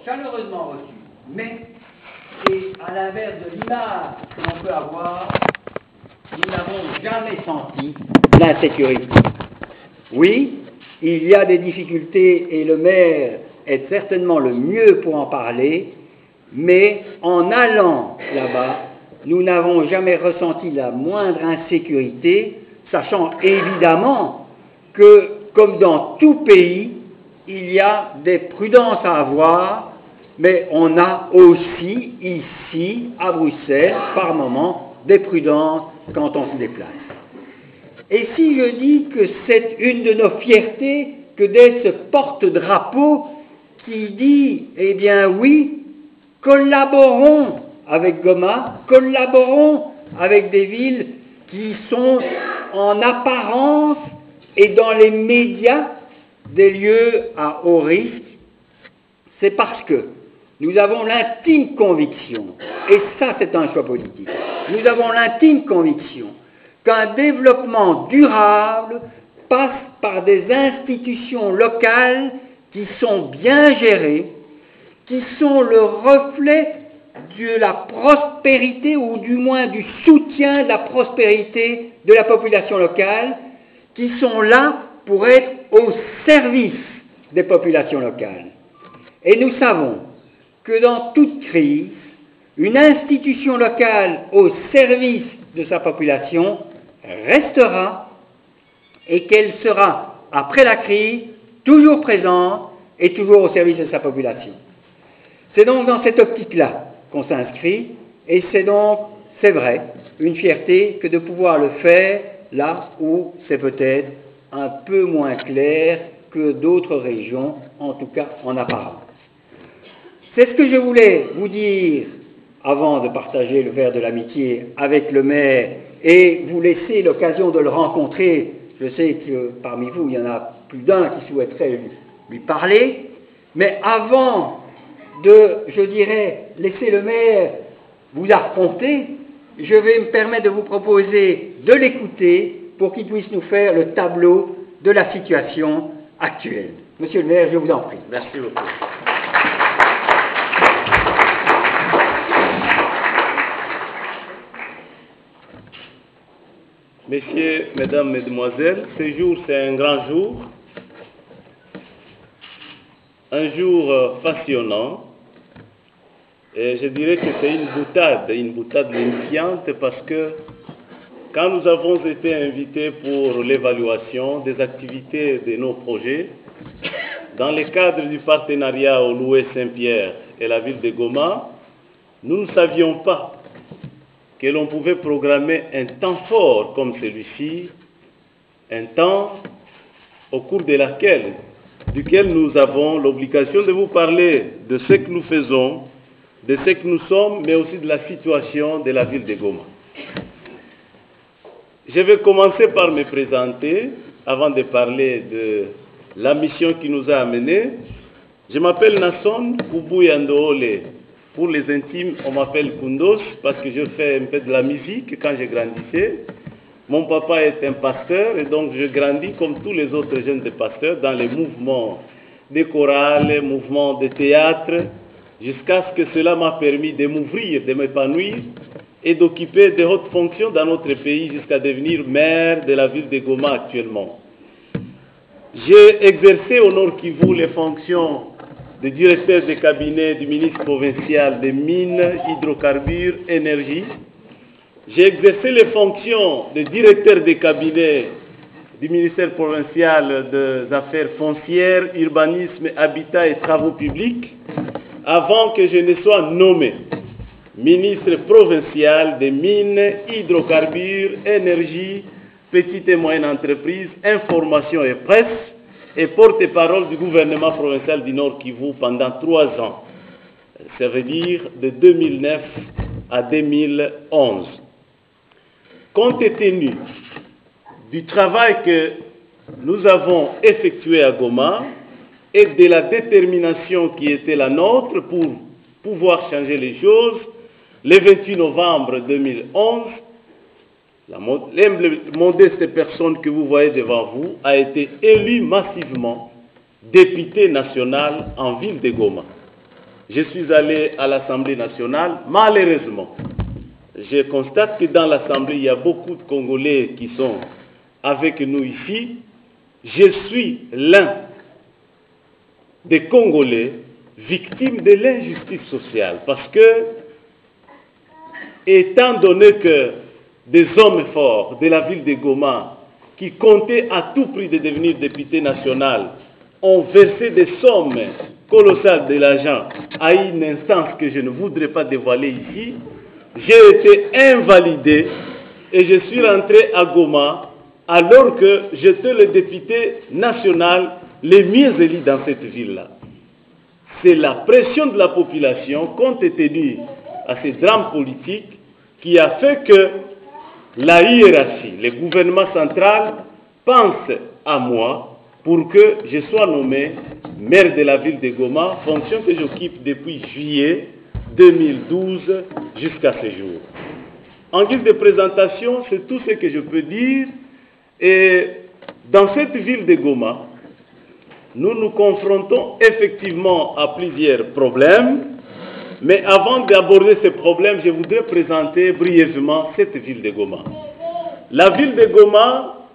chaleureusement reçus. Mais, et à l'inverse de l'image que l'on peut avoir, nous n'avons jamais senti l'insécurité. Oui, il y a des difficultés et le maire est certainement le mieux pour en parler, mais en allant là-bas, nous n'avons jamais ressenti la moindre insécurité, sachant évidemment que, comme dans tout pays, il y a des prudences à avoir, mais on a aussi ici, à Bruxelles, par moments, des prudences quand on se déplace. Et si je dis que c'est une de nos fiertés que d'être ce porte-drapeau qui dit, eh bien oui, collaborons avec Goma, collaborons avec des villes qui sont en apparence et dans les médias des lieux à haut risque, c'est parce que nous avons l'intime conviction, et ça c'est un choix politique, nous avons l'intime conviction qu'un développement durable passe par des institutions locales qui sont bien gérées, qui sont le reflet de la prospérité ou du moins du soutien de la prospérité de la population locale, qui sont là pour être au service des populations locales. Et nous savons que dans toute crise, une institution locale au service de sa population restera et qu'elle sera, après la crise, toujours présente et toujours au service de sa population. C'est donc dans cette optique-là qu'on s'inscrit et c'est donc, c'est vrai, une fierté que de pouvoir le faire là où c'est peut-être un peu moins clair que d'autres régions, en tout cas en apparence. C'est ce que je voulais vous dire avant de partager le verre de l'amitié avec le maire et vous laisser l'occasion de le rencontrer. Je sais que parmi vous, il y en a plus d'un qui souhaiterait lui parler, mais avant de, je dirais, laisser le maire vous affronter, je vais me permettre de vous proposer de l'écouter pour qu'il puisse nous faire le tableau de la situation actuelle. Monsieur le maire, je vous en prie. Merci beaucoup. Messieurs, mesdames, mesdemoiselles, ce jour, c'est un grand jour. Un jour passionnant. Et je dirais que c'est une boutade lénifiante parce que quand nous avons été invités pour l'évaluation des activités de nos projets, dans le cadre du partenariat au Loué Saint-Pierre et la ville de Goma, nous ne savions pas que l'on pouvait programmer un temps fort comme celui-ci, un temps au cours duquel nous avons l'obligation de vous parler de ce que nous faisons, de ce que nous sommes, mais aussi de la situation de la ville de Goma. Je vais commencer par me présenter, avant de parler de la mission qui nous a amenés. Je m'appelle Nasson Koubouyandoole. Pour les intimes, on m'appelle Koundos parce que je fais un peu de la musique quand je grandissais. Mon papa est un pasteur et donc je grandis comme tous les autres jeunes de pasteurs dans les mouvements de chorales, les mouvements de théâtre, jusqu'à ce que cela m'a permis de m'ouvrir, de m'épanouir et d'occuper de hautes fonctions dans notre pays jusqu'à devenir maire de la ville de Goma actuellement. J'ai exercé au Nord Kivu les fonctions de directeur de cabinet du ministre provincial des Mines, Hydrocarbures, Énergie. J'ai exercé les fonctions de directeur de cabinet du ministère provincial des Affaires foncières, Urbanisme, Habitat et Travaux publics avant que je ne sois nommé ministre provincial des Mines, Hydrocarbures, Énergie, Petites et Moyennes Entreprises, Information et Presse et porte-parole du gouvernement provincial du Nord Kivu pendant 3 ans. Ça veut dire de 2009 à 2011. Compte tenu du travail que nous avons effectué à Goma et de la détermination qui était la nôtre pour pouvoir changer les choses, le 28 novembre 2011, la modeste personne que vous voyez devant vous a été élue massivement députée nationale en ville de Goma. je suis allé à l'Assemblée nationale. Malheureusement, je constate que dans l'Assemblée, il y a beaucoup de Congolais qui sont avec nous ici. Je suis l'un des Congolais victimes de l'injustice sociale. Parce que, étant donné que des hommes forts de la ville de Goma, qui comptaient à tout prix de devenir député national, ont versé des sommes colossales de l'argent à une instance que je ne voudrais pas dévoiler ici, j'ai été invalidé et je suis rentré à Goma alors que j'étais le député national le mieux élu dans cette ville-là. C'est la pression de la population, compte tenu à ces drames politiques, qui a fait que la hiérarchie, le gouvernement central, pense à moi pour que je sois nommé maire de la ville de Goma, fonction que j'occupe depuis juillet 2012 jusqu'à ce jour. En guise de présentation, c'est tout ce que je peux dire. Et dans cette ville de Goma, nous nous confrontons effectivement à plusieurs problèmes. Mais avant d'aborder ces problèmes, je voudrais présenter brièvement cette ville de Goma. La ville de Goma,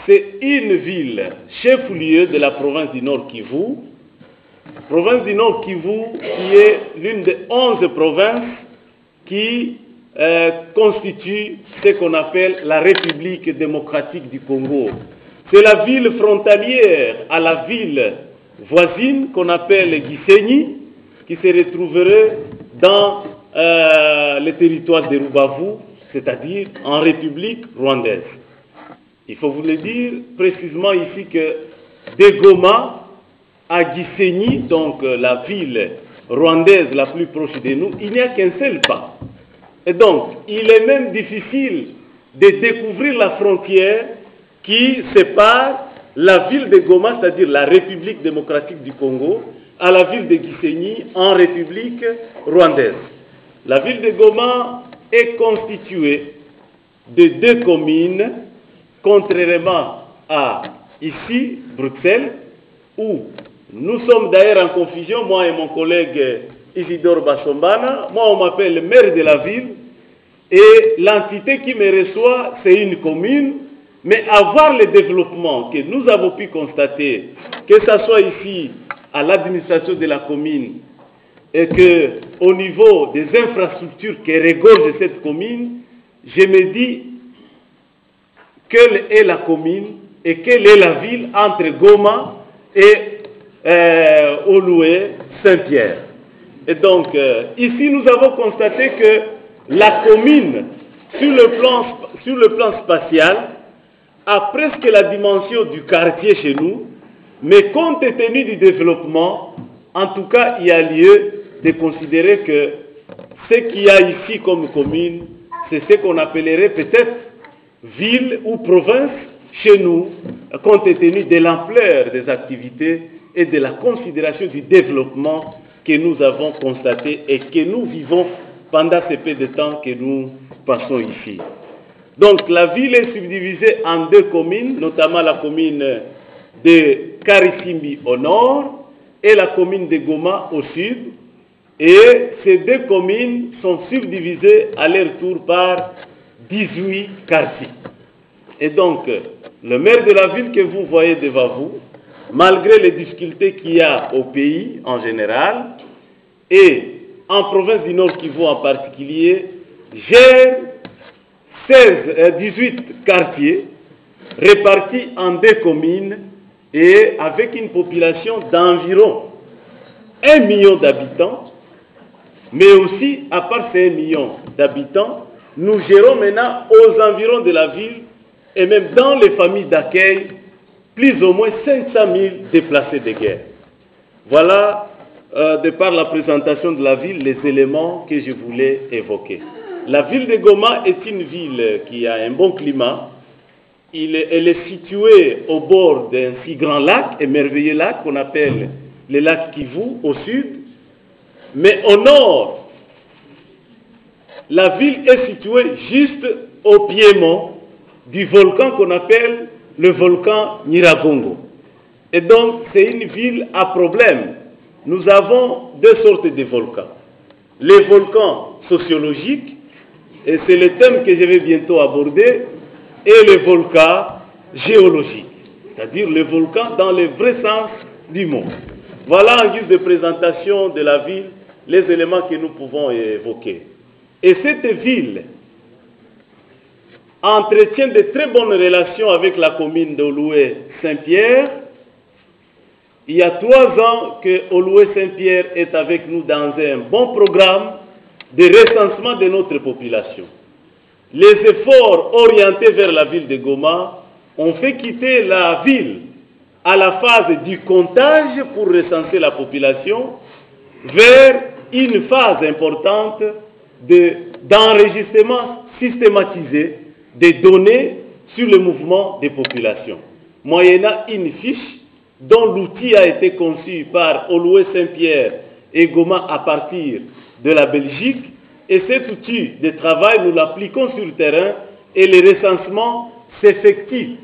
c'est une ville chef-lieu de la province du Nord Kivu. Province du Nord Kivu qui est l'une des 11 provinces qui constituent ce qu'on appelle la République démocratique du Congo. C'est la ville frontalière à la ville voisine qu'on appelle Gisenyi, qui se retrouverait dans le territoire de Rubavu, c'est-à-dire en République rwandaise. Il faut vous le dire précisément ici que de Goma à Gisenyi, donc la ville rwandaise la plus proche de nous, il n'y a qu'un seul pas. Et donc, il est même difficile de découvrir la frontière qui sépare la ville de Goma, c'est-à-dire la République démocratique du Congo, à la ville de Gisenyi en République rwandaise. La ville de Goma est constituée de 2 communes, contrairement à ici, Bruxelles, où nous sommes d'ailleurs en confusion, moi et mon collègue Isidore Bassombana. Moi, on m'appelle le maire de la ville, et l'entité qui me reçoit, c'est une commune. Mais avoir le développement que nous avons pu constater, que ce soit ici à l'administration de la commune, et qu'au niveau des infrastructures qui regorgent cette commune, je me dis quelle est la commune et quelle est la ville entre Goma et Oloué, Saint-Pierre. Et donc, ici, nous avons constaté que la commune, sur le plan spatial, a presque la dimension du quartier chez nous, mais compte tenu du développement, en tout cas, il y a lieu de considérer que ce qu'il y a ici comme commune, c'est ce qu'on appellerait peut-être ville ou province chez nous, compte tenu de l'ampleur des activités et de la considération du développement que nous avons constaté et que nous vivons pendant ce peu de temps que nous passons ici. Donc la ville est subdivisée en 2 communes, notamment la commune de Karisimbi au nord et la commune de Goma au sud. Et ces 2 communes sont subdivisées à leur tour par 18 quartiers. Et donc, le maire de la ville que vous voyez devant vous, malgré les difficultés qu'il y a au pays en général, et en province du Nord Kivu en particulier, gère 18 quartiers répartis en 2 communes et avec une population d'environ 1 million d'habitants, mais aussi, à part ces 1 million d'habitants, nous gérons maintenant aux environs de la ville et même dans les familles d'accueil, plus ou moins 500 000 déplacés de guerre. Voilà, de par la présentation de la ville, les éléments que je voulais évoquer. La ville de Goma est une ville qui a un bon climat. Elle est située au bord d'un si grand lac, un merveilleux lac qu'on appelle le lac Kivu au sud. Mais au nord, la ville est située juste au piémont du volcan qu'on appelle le volcan Nyiragongo. Et donc, c'est une ville à problème. nous avons deux sortes de volcans. Les volcans sociologiques, et c'est le thème que je vais bientôt aborder, et les volcans géologiques, c'est-à-dire les volcans dans le vrai sens du mot. Voilà en guise de présentation de la ville les éléments que nous pouvons évoquer. Et cette ville entretient de très bonnes relations avec la commune d'Oloué-Saint-Pierre. Il y a 3 ans que Oloué-Saint-Pierre est avec nous dans un bon programme de recensement de notre population. Les efforts orientés vers la ville de Goma ont fait quitter la ville à la phase du comptage pour recenser la population vers une phase importante d'enregistrement systématisé des données sur le mouvement des populations, moyennant une fiche dont l'outil a été conçu par Oloué-Saint-Pierre et Goma à partir de la Belgique, et cet outil de travail, nous l'appliquons sur le terrain et le recensement s'effectue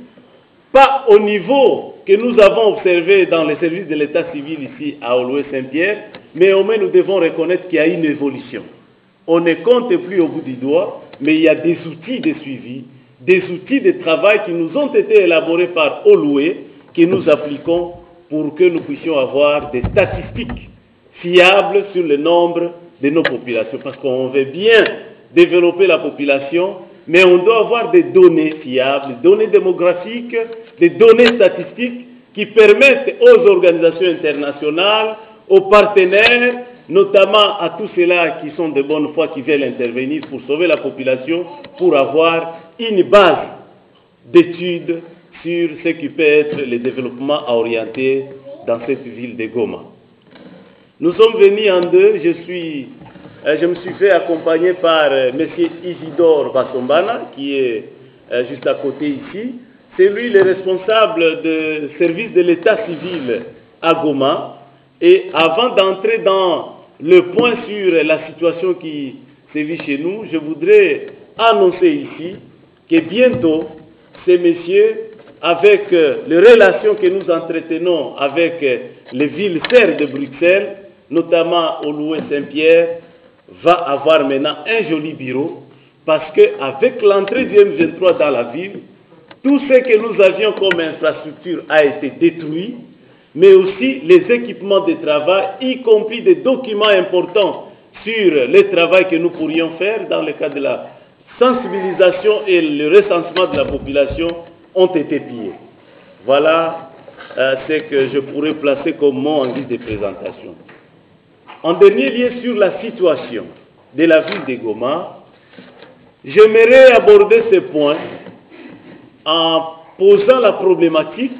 pas au niveau que nous avons observé dans les services de l'état civil ici à Oloué-Saint-Pierre, mais au moins nous devons reconnaître qu'il y a une évolution. On ne compte plus au bout du doigt, mais il y a des outils de suivi, des outils de travail qui nous ont été élaborés par Oloué, que nous appliquons pour que nous puissions avoir des statistiques fiables sur le nombre de nos populations. Parce qu'on veut bien développer la population, mais on doit avoir des données fiables, des données démographiques, des données statistiques qui permettent aux organisations internationales, aux partenaires, notamment à tous ceux-là qui sont de bonne foi, qui veulent intervenir pour sauver la population, pour avoir une base d'études sur ce qui peut être le développement à orienter dans cette ville de Goma. Nous sommes venus en deux, je me suis fait accompagner par M. Isidore Bassombana, qui est juste à côté ici. C'est lui le responsable du service de l'état civil à Goma. Et avant d'entrer dans le point sur la situation qui sévit chez nous, je voudrais annoncer ici que bientôt, ces messieurs, avec les relations que nous entretenons avec les villes sœurs de Bruxelles, notamment Oloué-Saint-Pierre, va avoir maintenant un joli bureau, parce qu'avec l'entrée du M23 dans la ville, tout ce que nous avions comme infrastructure a été détruit, mais aussi les équipements de travail, y compris des documents importants sur le travail que nous pourrions faire dans le cadre de la sensibilisation et le recensement de la population, ont été pillés. Voilà ce que je pourrais placer comme mot en guise de présentation. En dernier lieu, sur la situation de la ville de Goma, j'aimerais aborder ce point en posant la problématique.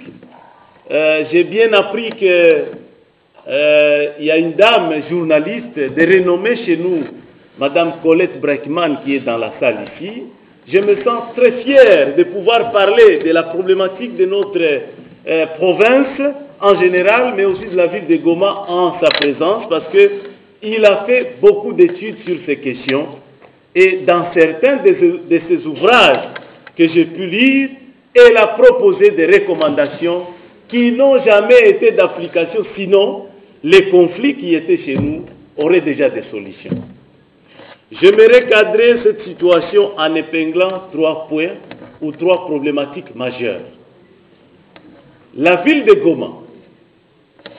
J'ai bien appris qu'il y a une dame journaliste de renommée chez nous, Madame Colette Breckman, qui est dans la salle ici. Je me sens très fier de pouvoir parler de la problématique de notre province en général, mais aussi de la ville de Goma en sa présence, parce qu'il a fait beaucoup d'études sur ces questions. Et dans certains de ses ouvrages que j'ai pu lire, elle a proposé des recommandations qui n'ont jamais été d'application, sinon les conflits qui étaient chez nous auraient déjà des solutions. J'aimerais cadrer cette situation en épinglant 3 points ou 3 problématiques majeures. La ville de Goma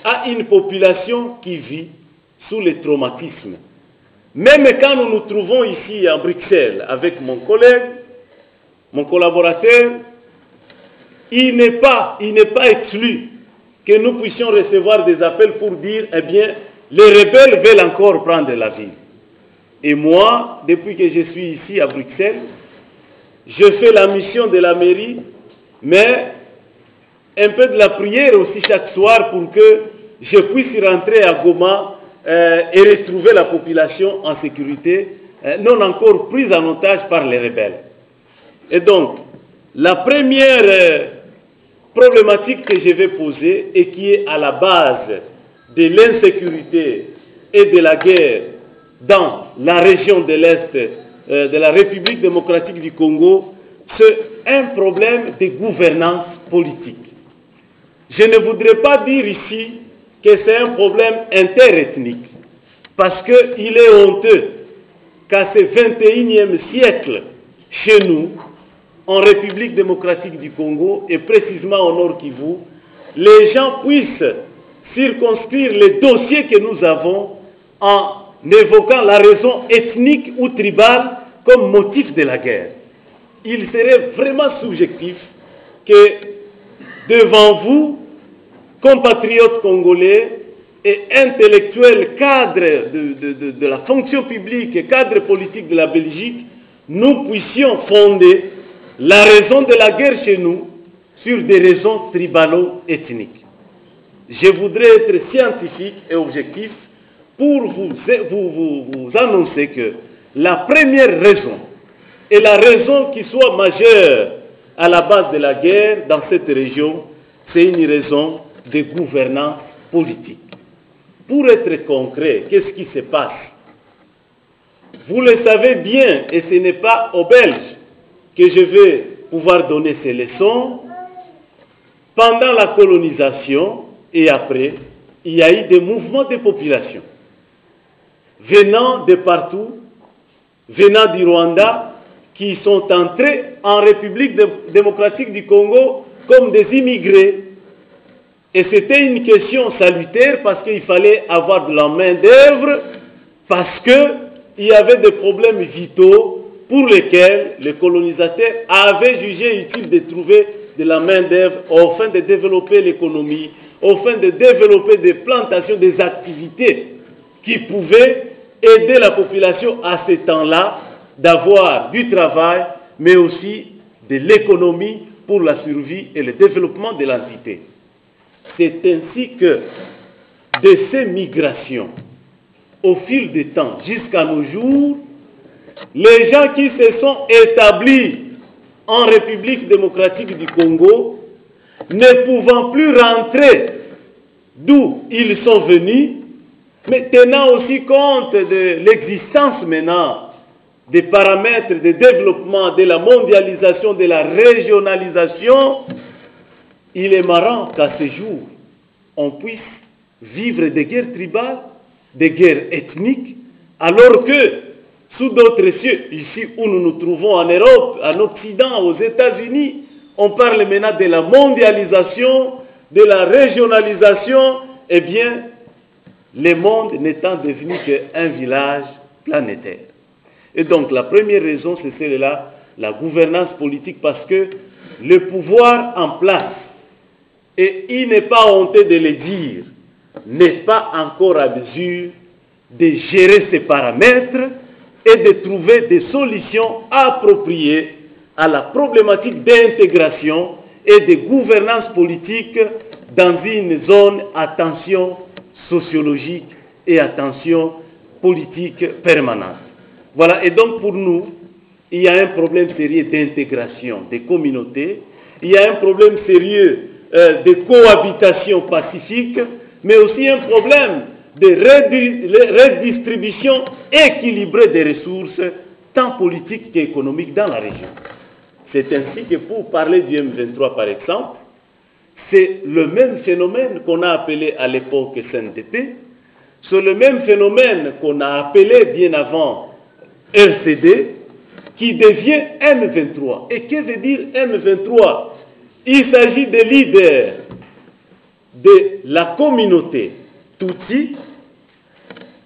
a une population qui vit sous le traumatisme. Même quand nous nous trouvons ici à Bruxelles avec mon collègue, mon collaborateur, il n'est pas exclu que nous puissions recevoir des appels pour dire, eh bien, les rebelles veulent encore prendre la ville. Et moi, depuis que je suis ici à Bruxelles, je fais la mission de la mairie, mais un peu de la prière aussi chaque soir pour que je puisse rentrer à Goma et retrouver la population en sécurité, non encore prise en otage par les rebelles. Et donc, la première problématique que je vais poser et qui est à la base de l'insécurité et de la guerre dans la région de l'Est de la République démocratique du Congo, c'est un problème de gouvernance politique. Je ne voudrais pas dire ici que c'est un problème interethnique. Parce qu'il est honteux qu'à ce 21e siècle, chez nous, en République démocratique du Congo, et précisément au Nord Kivu, les gens puissent circonscrire les dossiers que nous avons en évoquant la raison ethnique ou tribale comme motif de la guerre. Il serait vraiment subjectif que devant vous, compatriotes congolais et intellectuels cadres de la fonction publique et cadres politiques de la Belgique, nous puissions fonder la raison de la guerre chez nous sur des raisons tribalo-ethniques. Je voudrais être scientifique et objectif pour vous annoncer que la première raison, et la raison qui soit majeure à la base de la guerre dans cette région, c'est une raison de gouvernance politique. Pour être concret, qu'est-ce qui se passe? Vous le savez bien, et ce n'est pas aux Belges que je vais pouvoir donner ces leçons. Pendant la colonisation et après, il y a eu des mouvements de population venant de partout, venant du Rwanda, qui sont entrés en République démocratique du Congo comme des immigrés. Et c'était une question salutaire parce qu'il fallait avoir de la main-d'œuvre, parce qu'il y avait des problèmes vitaux pour lesquels les colonisateurs avaient jugé utile de trouver de la main-d'œuvre afin de développer l'économie, afin de développer des plantations, des activités qui pouvaient aider la population à ce temps-là d'avoir du travail, mais aussi de l'économie pour la survie et le développement de l'entité. C'est ainsi que de ces migrations, au fil du temps, jusqu'à nos jours, les gens qui se sont établis en République démocratique du Congo, ne pouvant plus rentrer d'où ils sont venus, mais tenant aussi compte de l'existence maintenant des paramètres de développement, de la mondialisation, de la régionalisation, il est marrant qu'à ce jour, on puisse vivre des guerres tribales, des guerres ethniques, alors que sous d'autres cieux, ici où nous nous trouvons en Europe, en Occident, aux États-Unis, on parle maintenant de la mondialisation, de la régionalisation, eh bien, le monde n'étant devenu qu'un village planétaire. Et donc, la première raison, c'est celle-là, la gouvernance politique, parce que le pouvoir en place, et il n'est pas honteux de le dire, n'est pas encore à mesure de gérer ces paramètres et de trouver des solutions appropriées à la problématique d'intégration et de gouvernance politique dans une zone à tension sociologique et à tension politique permanente. Voilà, et donc pour nous, il y a un problème sérieux d'intégration des communautés, il y a un problème sérieux de cohabitation pacifique, mais aussi un problème de redistribution équilibrée des ressources, tant politiques qu'économiques dans la région. C'est ainsi que pour parler du M23 par exemple, c'est le même phénomène qu'on a appelé à l'époque CNDP, c'est le même phénomène qu'on a appelé bien avant RCD, qui devient M23. Et que veut dire M23? Il s'agit des leaders de la communauté Tutsi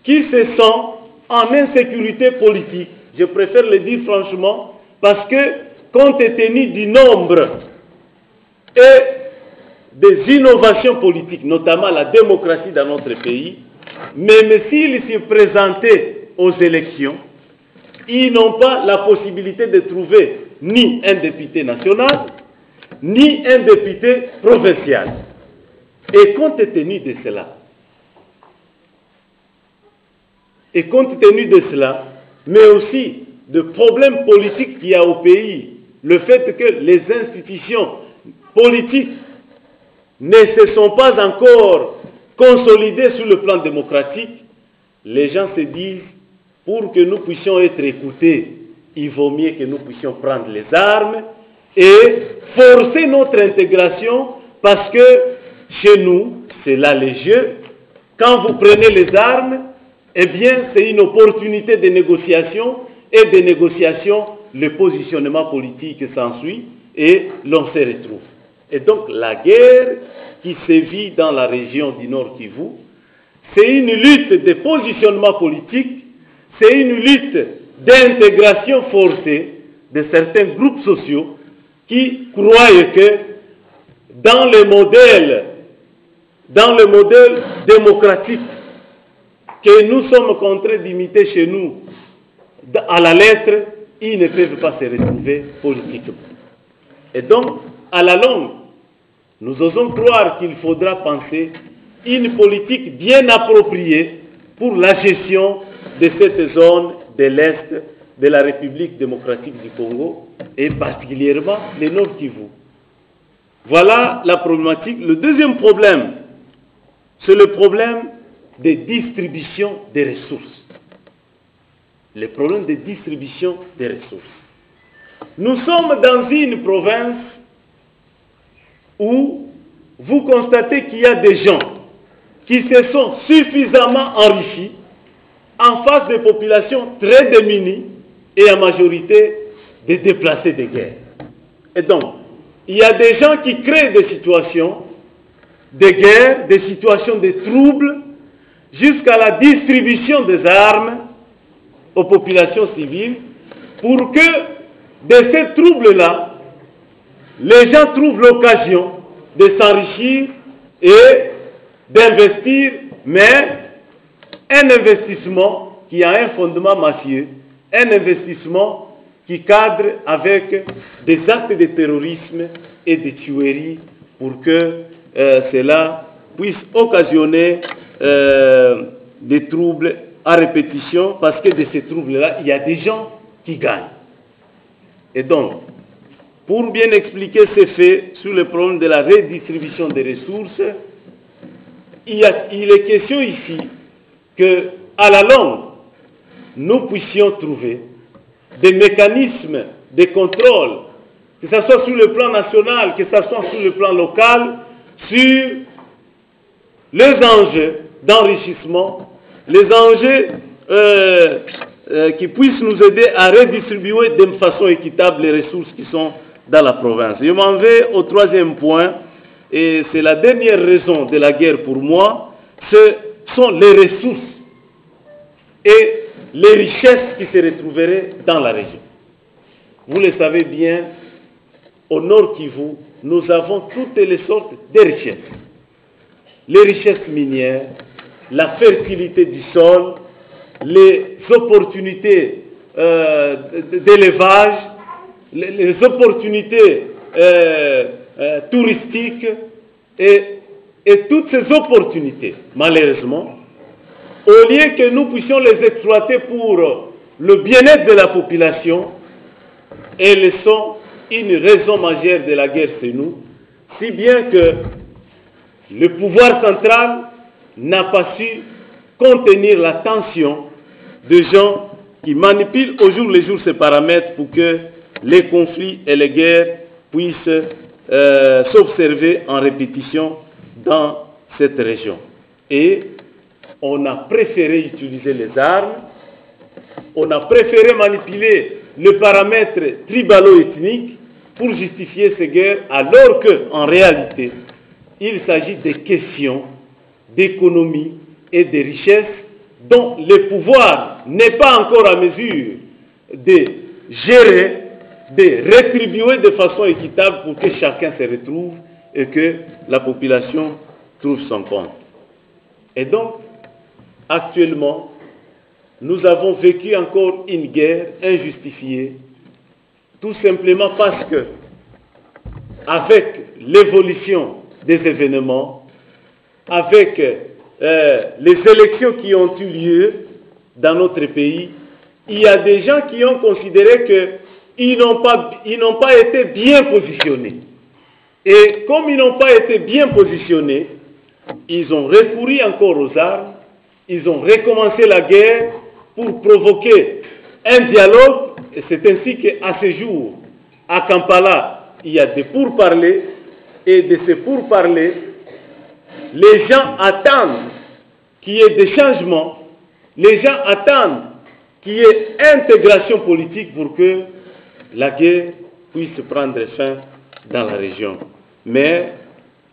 qui se sentent en insécurité politique. Je préfère le dire franchement, parce que compte tenu du nombre et des innovations politiques, notamment la démocratie dans notre pays, même s'ils se présentaient aux élections, ils n'ont pas la possibilité de trouver ni un député national, ni un député provincial. Et compte tenu de cela, mais aussi de problèmes politiques qu'il y a au pays, le fait que les institutions politiques ne se sont pas encore consolidées sur le plan démocratique, les gens se disent, pour que nous puissions être écoutés, il vaut mieux que nous puissions prendre les armes et forcer notre intégration, parce que chez nous, c'est là les jeux, quand vous prenez les armes, eh bien, c'est une opportunité de négociation, et de négociation, le positionnement politique s'ensuit, et l'on se retrouve. Et donc, la guerre qui sévit dans la région du Nord Kivu, c'est une lutte de positionnement politique, c'est une lutte d'intégration forcée de certains groupes sociaux qui croient que dans le modèle démocratique que nous sommes contraints d'imiter chez nous à la lettre, ils ne peuvent pas se retrouver politiquement. Et donc, à la longue, nous osons croire qu'il faudra penser une politique bien appropriée pour la gestion de cette zone de l'Est de la République démocratique du Congo et particulièrement le Nord Kivu. Voilà la problématique. Le deuxième problème, c'est le problème de distribution des ressources. Le problème de distribution des ressources. Nous sommes dans une province où vous constatez qu'il y a des gens qui se sont suffisamment enrichis en face de populations très démunies et en majorité des déplacés de guerre. Et donc, il y a des gens qui créent des situations de guerre, des situations de troubles, jusqu'à la distribution des armes aux populations civiles, pour que de ces troubles-là, les gens trouvent l'occasion de s'enrichir et d'investir, mais un investissement qui a un fondement mafieux, un investissement qui cadre avec des actes de terrorisme et de tuerie pour que cela puisse occasionner des troubles à répétition, parce que de ces troubles-là, il y a des gens qui gagnent. Et donc, pour bien expliquer ces faits sur le problème de la redistribution des ressources, il est question ici que, à la longue, nous puissions trouver des mécanismes de contrôle, que ce soit sur le plan national, que ce soit sur le plan local, sur les enjeux d'enrichissement, les enjeux qui puissent nous aider à redistribuer de façon équitable les ressources qui sont dans la province. Je m'en vais au troisième point, et c'est la dernière raison de la guerre pour moi, ce sont les ressources et les richesses qui se retrouveraient dans la région. Vous le savez bien, au Nord Kivu, nous avons toutes les sortes de richesses. Les richesses minières, la fertilité du sol, les opportunités d'élevage, les opportunités touristiques et toutes ces opportunités, malheureusement, au lieu que nous puissions les exploiter pour le bien-être de la population, elles sont une raison majeure de la guerre chez nous, si bien que le pouvoir central n'a pas su contenir la tension de gens qui manipulent au jour le jour ces paramètres pour que les conflits et les guerres puissent s'observer en répétition dans cette région. Et on a préféré utiliser les armes, on a préféré manipuler le paramètre tribalo-ethnique pour justifier ces guerres, alors qu'en réalité, il s'agit de questions d'économie et de richesse dont le pouvoir n'est pas encore à mesure de gérer, de rétribuer de façon équitable pour que chacun se retrouve et que la population trouve son compte. Et donc, actuellement, nous avons vécu encore une guerre injustifiée, tout simplement parce que, avec l'évolution des événements, avec les élections qui ont eu lieu dans notre pays, il y a des gens qui ont considéré qu'ils n'ont pas été bien positionnés. Et comme ils n'ont pas été bien positionnés, ils ont recouru encore aux armes, ils ont recommencé la guerre pour provoquer un dialogue, et c'est ainsi qu'à ce jour, à Kampala, il y a des pourparlers, et de ces pourparlers, les gens attendent qu'il y ait des changements. Les gens attendent qu'il y ait intégration politique pour que la guerre puisse prendre fin dans la région. Mais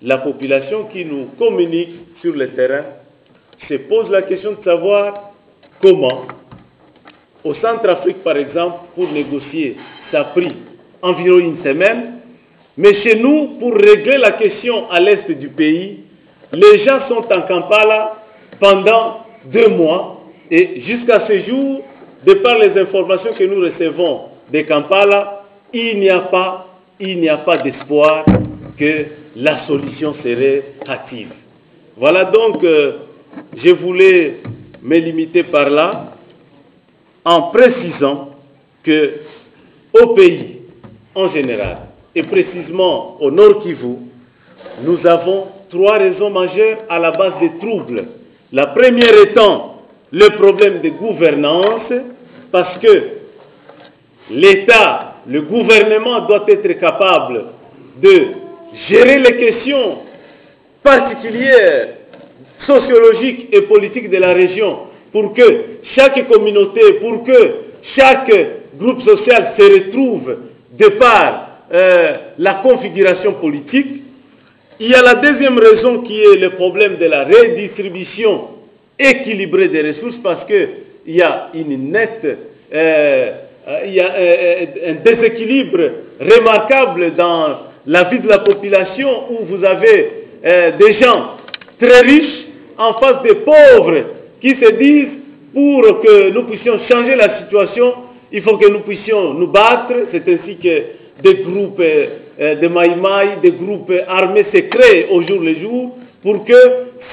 la population qui nous communique sur le terrain se pose la question de savoir comment, au Centrafrique par exemple, pour négocier, ça a pris environ une semaine, mais chez nous, pour régler la question à l'est du pays, les gens sont en Kampala pendant 2 mois, et jusqu'à ce jour, de par les informations que nous recevons de Kampala, il n'y a pas d'espoir que la solution serait active. Voilà donc, je voulais me limiter par là, en précisant que au pays en général, et précisément au Nord Kivu, nous avons 3 raisons majeures à la base des troubles. La première étant le problème de gouvernance, parce que l'État, le gouvernement doit être capable de gérer les questions particulières, sociologiques et politiques de la région, pour que chaque communauté, pour que chaque groupe social se retrouve de par la configuration politique. Il y a la deuxième raison qui est le problème de la redistribution équilibrée des ressources, parce qu'il y a un déséquilibre remarquable dans la vie de la population, où vous avez des gens très riches en face des pauvres qui se disent, pour que nous puissions changer la situation, il faut que nous puissions nous battre. C'est ainsi que des groupes de Maïmaï, des groupes armés se créent au jour le jour, pour que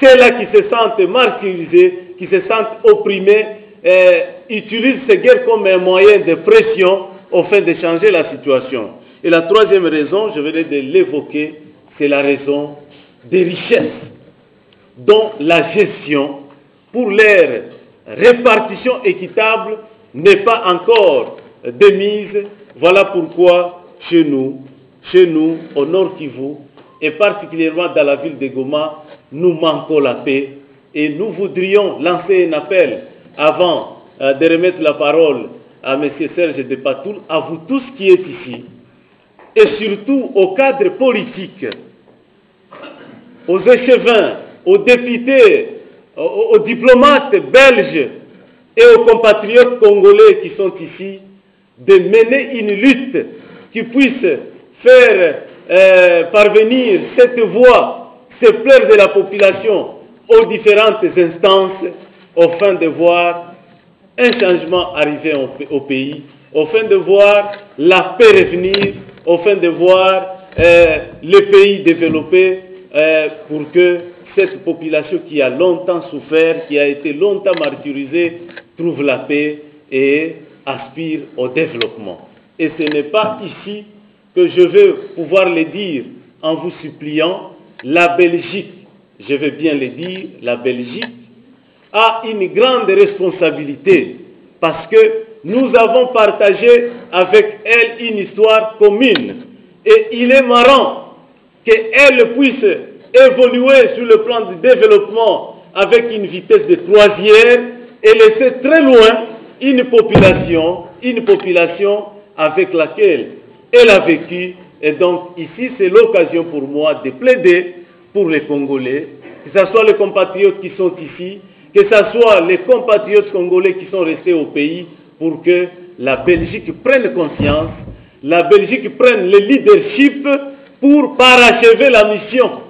ceux-là qui se sentent martyrisés, qui se sentent opprimés, utilisent ces guerres comme un moyen de pression afin de changer la situation. Et la troisième raison, je venais de l'évoquer, c'est la raison des richesses, dont la gestion, pour leur répartition équitable, n'est pas encore de mise. Voilà pourquoi chez nous, au Nord Kivu, et particulièrement dans la ville de Goma, nous manquons la paix, et nous voudrions lancer un appel avant de remettre la parole à M. Serge Depatoul, à vous tous qui êtes ici, et surtout au cadre politique, aux échevins, aux députés, aux diplomates belges et aux compatriotes congolais qui sont ici, de mener une lutte qui puisse faire parvenir cette voix, ces pleurs de la population aux différentes instances, afin de voir un changement arriver au pays, afin de voir la paix revenir, afin de voir le pays développé, pour que cette population qui a longtemps souffert, qui a été longtemps martyrisée, trouve la paix et aspire au développement. Et ce n'est pas ici que je veux pouvoir le dire en vous suppliant. La Belgique, je veux bien le dire, la Belgique a une grande responsabilité, parce que nous avons partagé avec elle une histoire commune. Et il est marrant qu'elle puisse évoluer sur le plan du développement avec une vitesse de croisière et laisser très loin une population avec laquelle elle a vécu. Et donc ici, c'est l'occasion pour moi de plaider pour les Congolais, que ce soit les compatriotes qui sont ici, que ce soit les compatriotes congolais qui sont restés au pays, pour que la Belgique prenne conscience, la Belgique prenne le leadership pour parachever la mission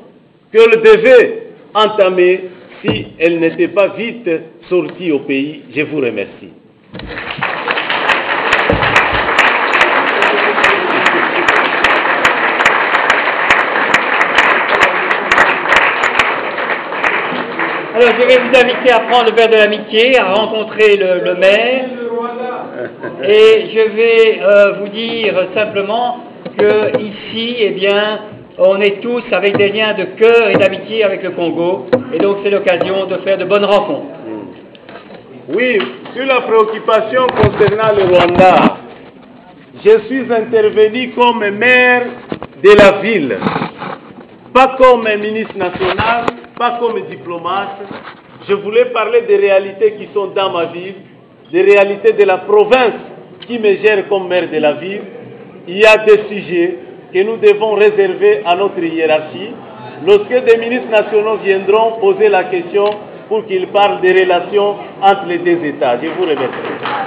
qu'elle devait entamer si elle n'était pas vite sortie au pays. Je vous remercie. Alors, je vais vous inviter à prendre le verre de l'amitié, à rencontrer le maire. Et je vais vous dire simplement que ici, eh bien, on est tous avec des liens de cœur et d'amitié avec le Congo. Et donc, c'est l'occasion de faire de bonnes rencontres. Oui, sur la préoccupation concernant le Rwanda, je suis intervenu comme maire de la ville, pas comme ministre national, pas comme diplomate, je voulais parler des réalités qui sont dans ma ville, des réalités de la province qui me gère comme maire de la ville. Il y a des sujets que nous devons réserver à notre hiérarchie. Lorsque des ministres nationaux viendront poser la question pour qu'ils parlent des relations entre les deux États. Je vous remercie.